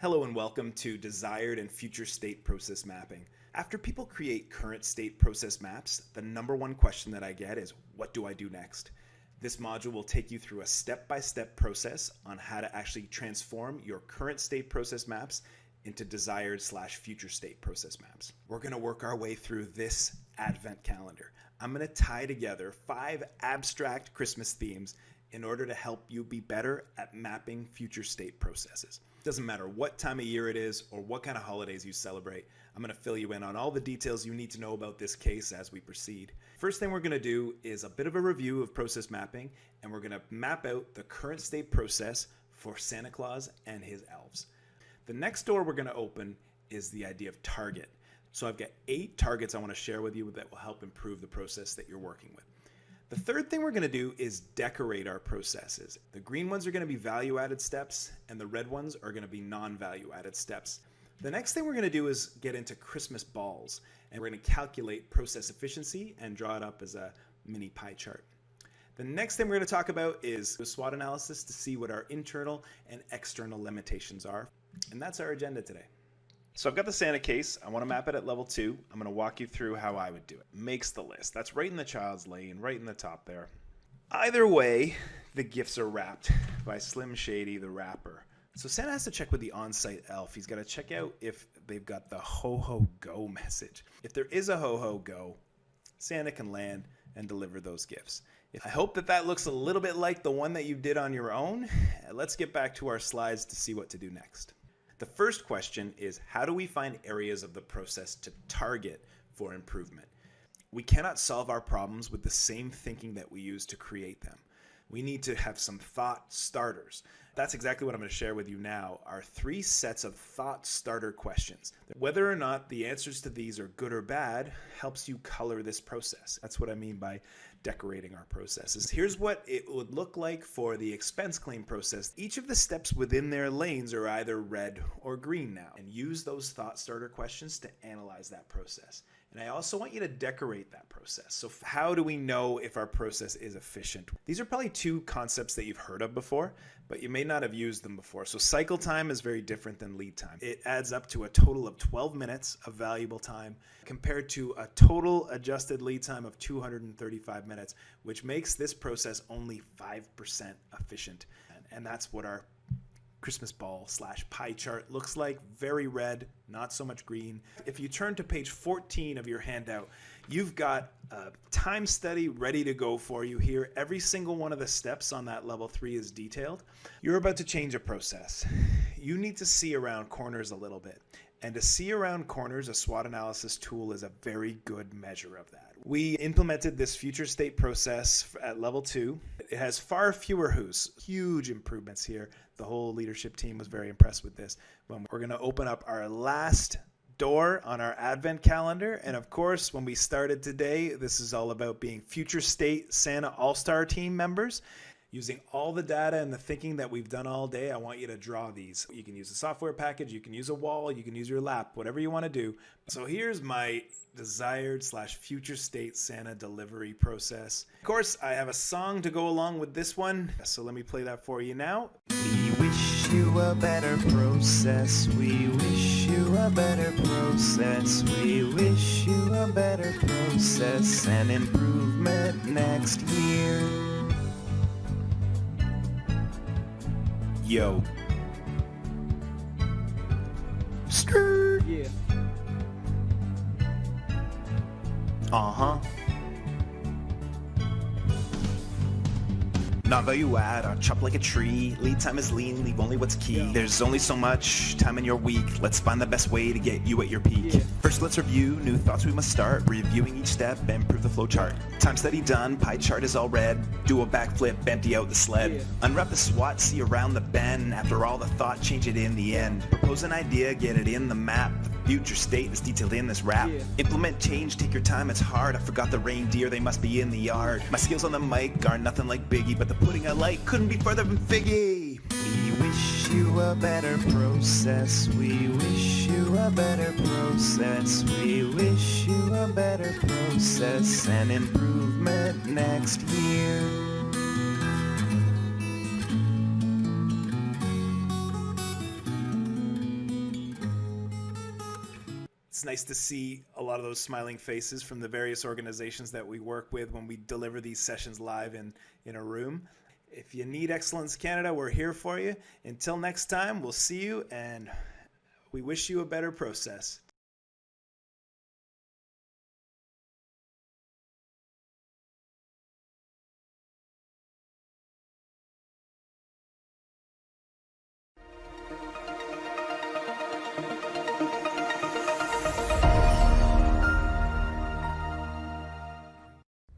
Hello and welcome to Desired and Future State Process Mapping. After people create current state process maps, the number one question that I get is, what do I do next? This module will take you through a step-by-step process on how to actually transform your current state process maps into desired/future state process maps. We're going to work our way through this advent calendar. I'm going to tie together 5 abstract Christmas themes in order to help you be better at mapping future state processes. Doesn't matter what time of year it is or what kind of holidays you celebrate. I'm going to fill you in on all the details you need to know about this case as we proceed. First thing we're going to do is a bit of a review of process mapping, and we're going to map out the current state process for Santa Claus and his elves. The next door we're going to open is the idea of target. So I've got 8 targets I want to share with you that will help improve the process that you're working with. The third thing we're going to do is decorate our processes. The green ones are going to be value-added steps, and the red ones are going to be non-value-added steps. The next thing we're going to do is get into Christmas balls, and we're going to calculate process efficiency and draw it up as a mini pie chart. The next thing we're going to talk about is the Swot analysis to see what our internal and external limitations are. And that's our agenda today. So I've got the Santa case. I want to map it at level 2. I'm going to walk you through how I would do it. Makes the list. That's right in the child's lane, right in the top there. Either way, the gifts are wrapped by Slim Shady, the wrapper. So Santa has to check with the on-site elf. He's got to check out if they've got the ho-ho-go message. If there is a ho-ho-go, Santa can land and deliver those gifts. I hope that looks a little bit like the one that you did on your own. Let's get back to our slides to see what to do next. The first question is, how do we find areas of the process to target for improvement? We cannot solve our problems with the same thinking that we use to create them. We need to have some thought starters. That's exactly what I'm going to share with you now, are 3 sets of thought starter questions. Whether or not the answers to these are good or bad helps you color this process. That's what I mean by decorating our processes. Here's what it would look like for the expense claim process. Each of the steps within their lanes are either red or green now, and use those thought starter questions to analyze that process. And I also want you to decorate that process. So how do we know if our process is efficient? These are probably 2 concepts that you've heard of before, but you may not have used them before. So cycle time is very different than lead time. It adds up to a total of 12 minutes of valuable time compared to a total adjusted lead time of 235 minutes, which makes this process only 5% efficient. And that's what our Christmas ball / pie chart looks like. Very red, not so much green. If you turn to page 14 of your handout, you've got a time study ready to go for you here. Every single one of the steps on that level 3 is detailed. You're about to change a process. You need to see around corners a little bit. And to see around corners, a SWOT analysis tool is a very good measure of that. We implemented this future state process at level 2. It has far fewer who's. Huge improvements here. The whole leadership team was very impressed with this. We're going to open up our last door on our advent calendar. And of course, when we started today, this is all about being future state Santa All-Star team members. Using all the data and the thinking that we've done all day, I want you to draw these. You can use a software package, you can use a wall, you can use your lap, whatever you want to do. So here's my desired / future state Santa delivery process. Of course, I have a song to go along with this one, so let me play that for you now. We wish you a better process. We wish you a better process. We wish you a better process and improvement next year. Yo. Skirt. Yeah. Uh-huh. Not value add, or chop like a tree. Lead time is lean, leave only what's key. Yeah. There's only so much time in your week. Let's find the best way to get you at your peak. Yeah. First, let's review new thoughts we must start. Reviewing each step and improve the flow chart. Time study done, pie chart is all red. Do a backflip, empty out the sled. Yeah. Unwrap the SWOT, see around the bend. After all the thought, change it in the end. Propose an idea, get it in the map. The future state is detailed in this rap. Yeah. Implement change, take your time, it's hard. I forgot the reindeer, they must be in the yard. My skills on the mic are nothing like Biggie, but the pudding I like couldn't be further from Figgy. We wish you a better process. We wish you a better process. We wish you a better process and improvement next year. It's nice to see a lot of those smiling faces from the various organizations that we work with when we deliver these sessions live in a room. If you need Excellence Canada, we're here for you. Until next time, we'll see you, and we wish you a better process.